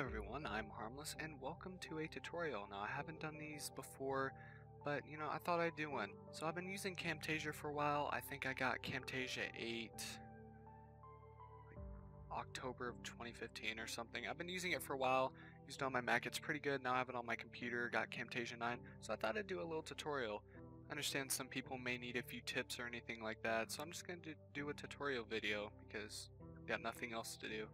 everyone, I'm Harmless and welcome to a tutorial. Now I haven't done these before, but I thought I'd do one. So I've been using Camtasia for a while. I think I got Camtasia 8 October of 2015 or something. I've been using it for a while, used it on my Mac, it's pretty good. Now I have it on my computer, got Camtasia 9, so I thought I'd do a little tutorial. I understand some people may need a few tips or anything like that, so I'm just going to do a tutorial video because I've got nothing else to do.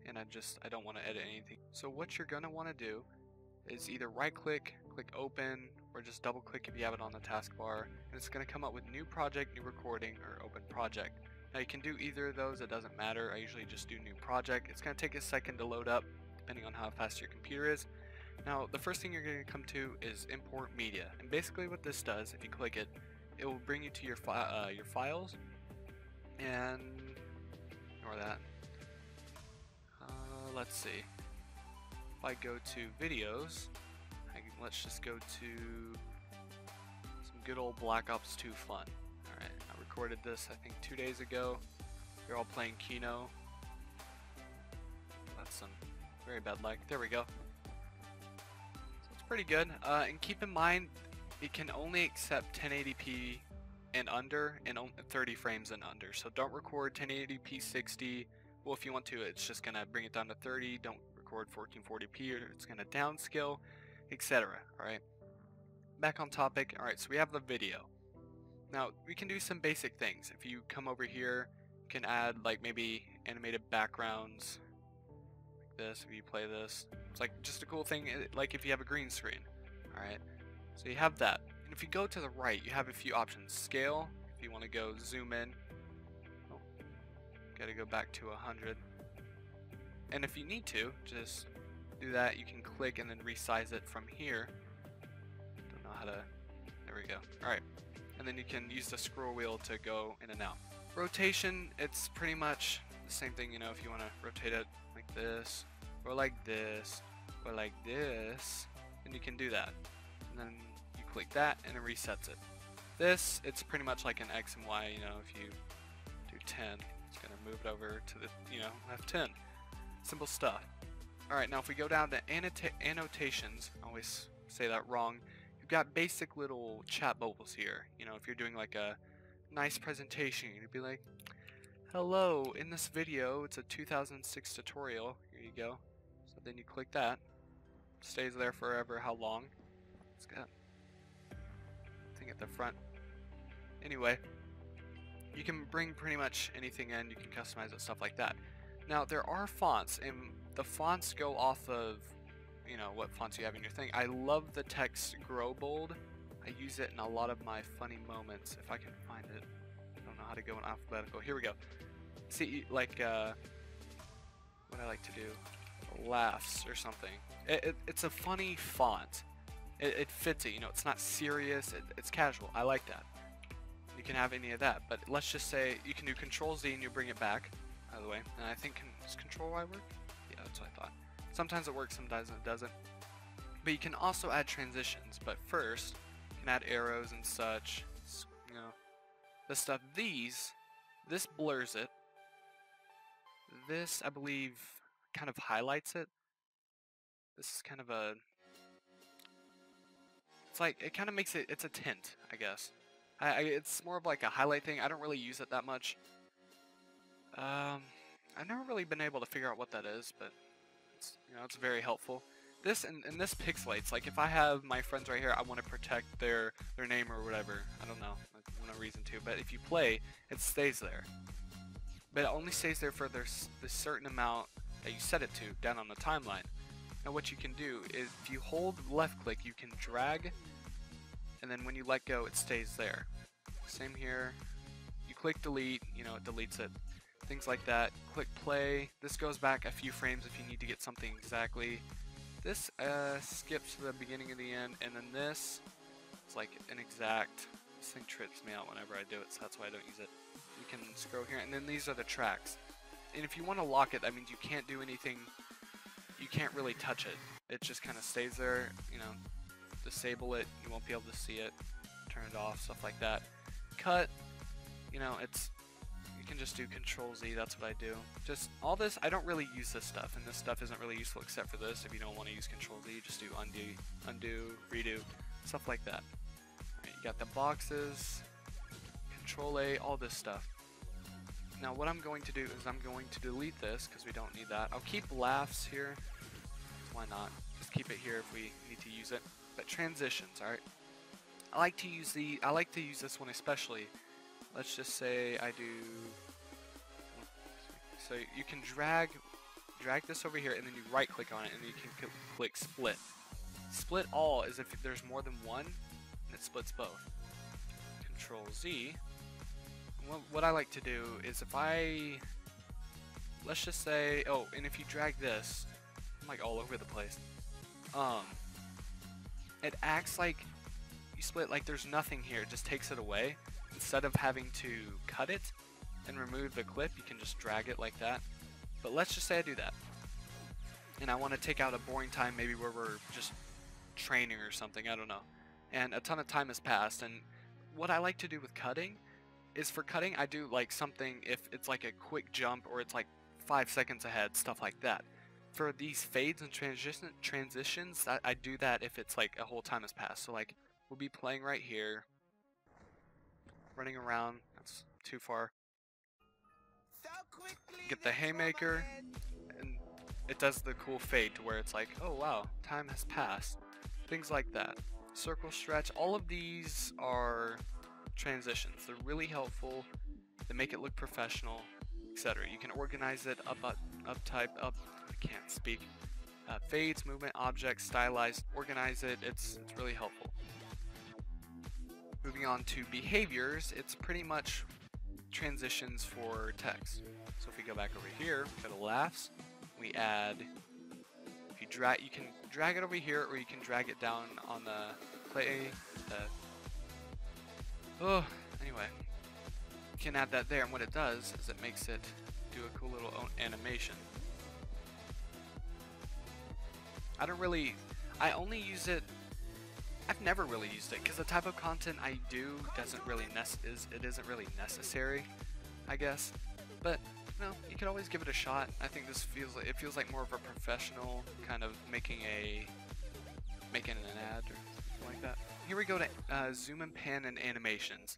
And I don't want to edit anything. So what you're going to want to do is either right click, click open, or just double click if you have it on the taskbar, and it's going to come up with new project, new recording, or open project. Now you can do either of those, it doesn't matter. I usually just do new project. It's going to take a second to load up depending on how fast your computer is. Now the first thing you're going to come to is import media, and basically what this does, if you click it, it will bring you to your files, and ignore that. Let's see. If I go to videos, let's just go to some good old Black Ops 2 fun. Alright, I recorded this I think 2 days ago. They're all playing Kino. That's some very bad lag. There we go. So it's pretty good. And keep in mind, it can only accept 1080p and under, and 30 frames and under. So don't record 1080p 60. Well, if you want to, it's just going to bring it down to 30. Don't record 1440p or it's going to downscale, etc. Alright, back on topic. Alright, so we have the video. Now, we can do some basic things. If you come over here, you can add like maybe animated backgrounds like this. If you play this, it's like just a cool thing, like if you have a green screen. Alright, so you have that. And if you go to the right, you have a few options. Scale, if you want to go zoom in. Gotta go back to 100, and if you need to just do that, you can click and then resize it from here. Don't know how to, there we go. Alright, and then you can use the scroll wheel to go in and out. Rotation, it's pretty much the same thing, if you want to rotate it like this or like this or like this, then you can do that, and then you click that and it resets it. This, it's pretty much like an X and Y. If you do 10, it's going to move it over to the, F10. Simple stuff. Alright, now if we go down to annotations, I always say that wrong. You've got basic little chat bubbles here. If you're doing like a nice presentation, you'd be like, hello, in this video, it's a 2006 tutorial. Here you go. So then you click that. It stays there forever. How long? It's got thing at the front. Anyway, you can bring pretty much anything in, you can customize it, stuff like that. Now there are fonts, and the fonts go off of, what fonts you have in your thing. I love the text grow bold. I use it in a lot of my funny moments, if I can find it. I don't know how to go in alphabetical. Here we go. See, like, what I like to do, laughs or something. It's a funny font. It fits it, it's not serious, it's casual. I like that. You can have any of that, but let's just say you can do Control Z and you bring it back, by the way. And I think, does Control Y work? Yeah, that's what I thought. Sometimes it works, sometimes it doesn't. But you can also add transitions, but first, you can add arrows and such, this stuff. This blurs it. This, I believe, kind of highlights it. This is kind of a, it's like, it kind of makes it, it's a tint, I guess. It's more of like a highlight thing. I don't really use it that much. I've never really been able to figure out what that is, but it's, it's very helpful. This and this pixelates. Like if I have my friends right here, I want to protect their name or whatever. I don't know, no reason to. But if you play, it stays there. But it only stays there for the certain amount that you set it to down on the timeline. Now what you can do is if you hold left click, you can drag, and then when you let go, it stays there. Same here. You click delete, it deletes it. Things like that. Click play. This goes back a few frames if you need to get something exactly. This skips to the beginning and the end, and then this is like an exact. This thing trips me out whenever I do it, so that's why I don't use it. You can scroll here, and then these are the tracks. And if you want to lock it, that means you can't do anything. You can't really touch it. It just kind of stays there. Disable it. You won't be able to see it. Turn it off. Stuff like that. Cut. You can just do Control Z, that's what I do. Just all this, I don't really use this stuff, and this stuff isn't really useful except for this. If you don't want to use Control Z, just do undo, redo, stuff like that. Alright, you got the boxes, Control A, all this stuff. Now what I'm going to do is I'm going to delete this because we don't need that. I'll keep laughs here. Why not? Just keep it here if we need to use it. But transitions, alright? I like to use this one especially. Let's just say I do. So you can drag this over here, and then you right click on it, and then you can click split. Split all is if there's more than one, and it splits both. Control Z. What I like to do is if let's just say, oh, and if you drag this, I'm like all over the place. It acts like you split, like there's nothing here. It just takes it away. Instead of having to cut it and remove the clip, you can just drag it like that. But let's just say I do that, and I want to take out a boring time, maybe where we're just training or something, I don't know, and a ton of time has passed. And what I like to do with cutting is, for cutting, I do like something if it's like a quick jump or it's like 5 seconds ahead, stuff like that. For these fades and transitions, I do that if it's like a whole time has passed. So like we'll be playing right here, running around, that's too far. Get the haymaker, and it does the cool fade to where it's like, oh wow, time has passed. Things like that. Circle stretch, all of these are transitions. They're really helpful. They make it look professional, etc. You can organize it I can't speak. Fades, movement, objects, stylized, organize it. It's really helpful. Moving on to behaviors, it's pretty much transitions for text. So if we go back over here, go to laughs, we add, if you can drag it over here, or you can drag it down on the play. Anyway, you can add that there, and what it does is it makes it do a cool little animation. I only use it. I've never really used it because the type of content I do isn't really necessary, I guess. But you know, you could always give it a shot. I think this feels like more of a professional kind of making an ad or something like that. Here we go to zoom and pan and animations.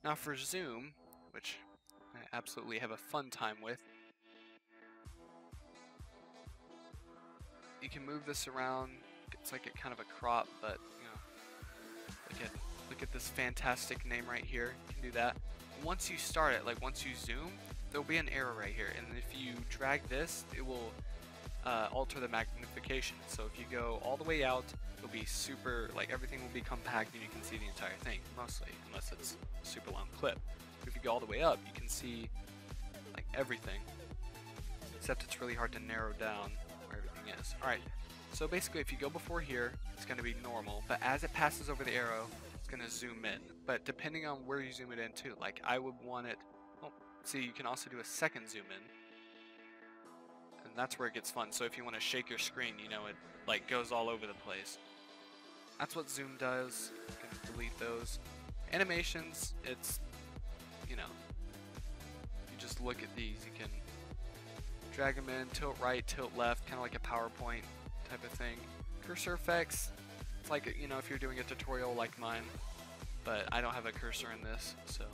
Now for zoom, which I absolutely have a fun time with, you can move this around. It's like a kind of a crop, but you know, look at this fantastic name right here. You can do that. Once you start it, like once you zoom, there'll be an arrow right here, and if you drag this, it will alter the magnification. So if you go all the way out, it'll be super, like everything will be compact and you can see the entire thing, mostly, unless it's a super long clip. But if you go all the way up, you can see like everything, except it's really hard to narrow down where everything is. Alright, so basically if you go before here, it's going to be normal, but as it passes over the arrow, it's going to zoom in. But depending on where you zoom it in to, like I would want it, oh, see, you can also do a second zoom in. And that's where it gets fun. So if you want to shake your screen, you know, it like goes all over the place. That's what zoom does. You can delete those. Animations, it's, you know, you just look at these. You can drag them in, tilt right, tilt left, kind of like a PowerPoint type of thing. Cursor effects, it's like, you know, if you're doing a tutorial like mine, but I don't have a cursor in this, so,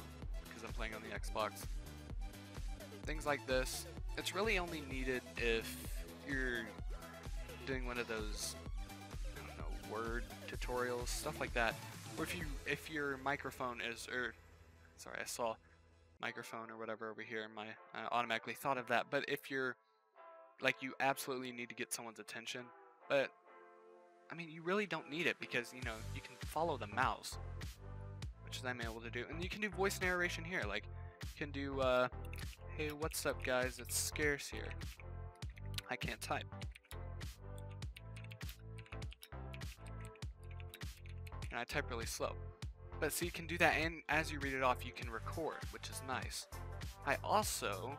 because I'm playing on the Xbox. Things like this. It's really only needed if you're doing one of those, I don't know, word tutorials, stuff like that. Or if your microphone is, sorry, I saw microphone or whatever over here, I automatically thought of that. But if you're, like, you absolutely need to get someone's attention, but, I mean, you really don't need it because, you know, you can follow the mouse, which I'm able to do. And you can do voice narration here, like, you can do, hey, what's up, guys? It's scarce here. I can't type. And I type really slow. But so you can do that, and as you read it off, you can record, which is nice. I also,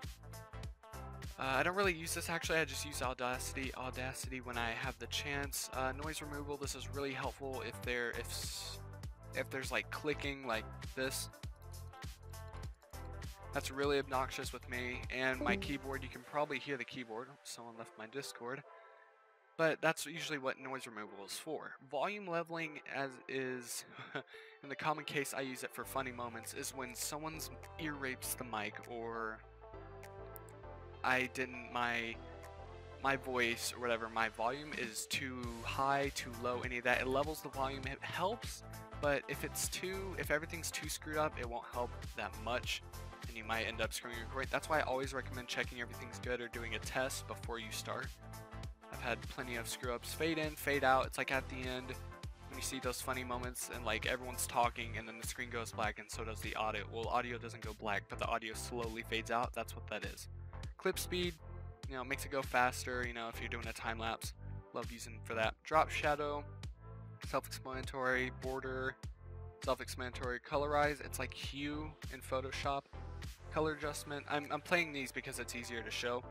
I don't really use this actually. I just use Audacity when I have the chance. Noise removal. This is really helpful if there's like clicking like this. That's really obnoxious with me and my keyboard. You can probably hear the keyboard. Someone left my Discord. But that's usually what noise removal is for. Volume leveling, as is in the common case I use it for funny moments, is when someone's ear rapes the mic, or my voice or whatever, my volume is too high, too low, any of that. It levels the volume. It helps, but if everything's too screwed up, it won't help that much, and you might end up screwing your recording. That's why I always recommend checking everything's good or doing a test before you start. I've had plenty of screw ups. Fade in, fade out. It's like at the end when you see those funny moments and like everyone's talking and then the screen goes black and so does the audio. Well, audio doesn't go black, but the audio slowly fades out. That's what that is. Clip speed, you know, makes it go faster, you know, if you're doing a time lapse. Love using for that. Drop shadow, self-explanatory. Border, self-explanatory. Colorize, it's like hue in Photoshop. Color adjustment, I'm playing these because it's easier to show.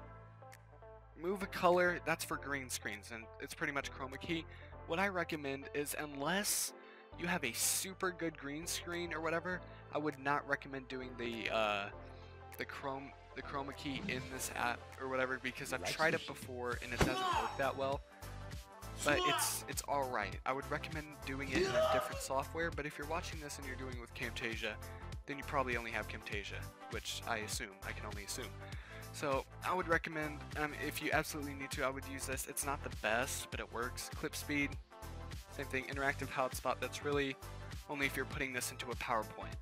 Move a color, that's for green screens, and it's pretty much chroma key. What I recommend is, unless you have a super good green screen or whatever, I would not recommend doing the chroma key in this app or whatever, because I've tried it before and it doesn't work that well. But it's alright. I would recommend doing it in a different software, but if you're watching this and you're doing it with Camtasia, then you probably only have Camtasia, which I can only assume. So I would recommend, if you absolutely need to, I would use this. It's not the best, but it works. Clip speed, same thing. Interactive hotspot, that's really only if you're putting this into a PowerPoint.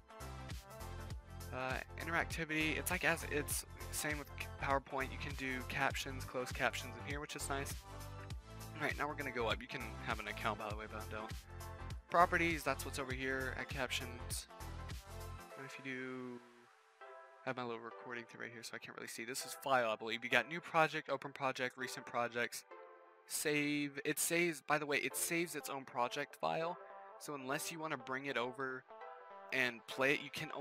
Interactivity, it's like it's same with PowerPoint. You can do captions, closed captions in here, which is nice. Alright, now we're going to go up. You can have an account, by the way, but I don't. Properties, that's what's over here. Add captions. And if you do... I have my little recording thing right here, so I can't really see. This is file, I believe. You got new project, open project, recent projects, save. It saves, by the way, it saves its own project file. So unless you want to bring it over and play it, you can't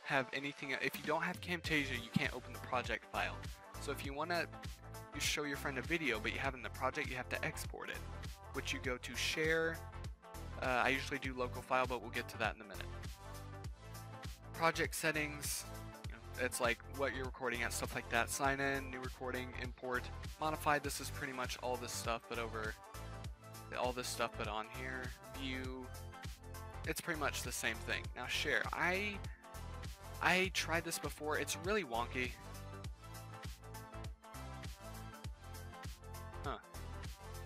have anything. If you don't have Camtasia, you can't open the project file. So if you want to show your friend a video, but you have it in the project, you have to export it, which you go to share. I usually do local file, but we'll get to that in a minute. Project settings, you know, it's like what you're recording at, stuff like that. Sign in, new recording, import, modify. This is pretty much all this stuff, but on here. View, it's pretty much the same thing. Now share, I tried this before. It's really wonky. Huh?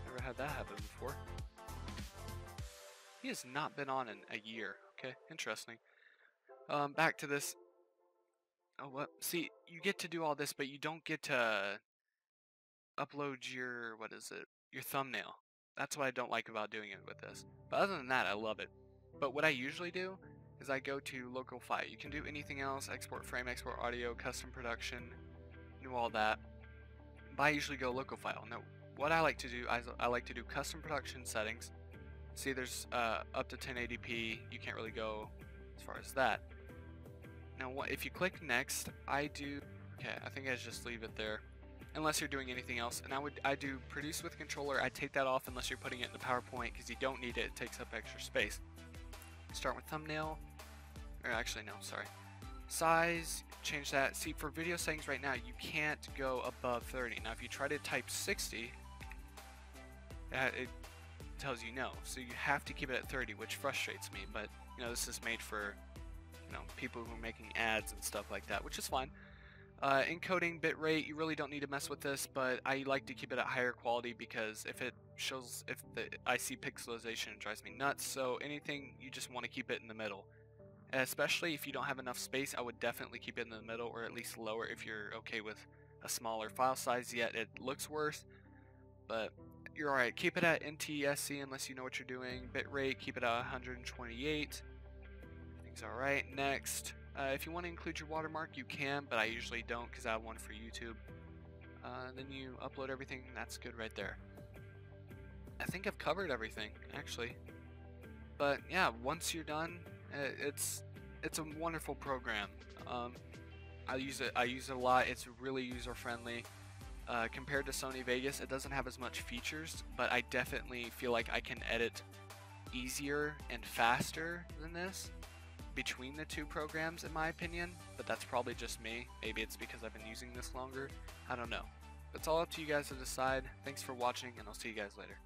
Never had that happen before. He has not been on in a year. Okay, interesting. Back to this. Oh, what? See, you get to do all this, but you don't get to upload your, your thumbnail. That's what I don't like about doing it with this. But other than that, I love it. But what I usually do is I go to local file. You can do anything else, export frame, export audio, custom production, do all that. But I usually go local file. Now, what I like to do, I like to do custom production settings. See, there's up to 1080p. You can't really go as far as that. Now, if you click next, I think I just leave it there, unless you're doing anything else. And I do produce with controller. I take that off unless you're putting it in the PowerPoint, because you don't need it. It takes up extra space. Start with thumbnail, or actually no, sorry. Size, change that. See, for video settings right now, you can't go above 30. Now, if you try to type 60, it tells you no. So you have to keep it at 30, which frustrates me. But you know, this is made for people who are making ads and stuff like that, which is fine. Encoding bitrate, you really don't need to mess with this, but I like to keep it at higher quality, because if I see pixelization, it drives me nuts. So anything, you just want to keep it in the middle. Especially if you don't have enough space, I would definitely keep it in the middle, or at least lower if you're okay with a smaller file size. Yet it looks worse, but you're alright. Keep it at NTSC unless you know what you're doing. Bitrate, keep it at 128. Everything's alright. Next, if you want to include your watermark, you can, but I usually don't because I have one for YouTube. Then you upload everything. That's good right there. I think I've covered everything, actually. But yeah, once you're done, it's a wonderful program. I use it a lot. It's really user friendly. Compared to Sony Vegas, it doesn't have as much features, but I definitely feel like I can edit easier and faster than this. between the two programs in my opinion, but that's probably just me. Maybe it's because I've been using this longer. I don't know. It's all up to you guys to decide. Thanks for watching, and I'll see you guys later.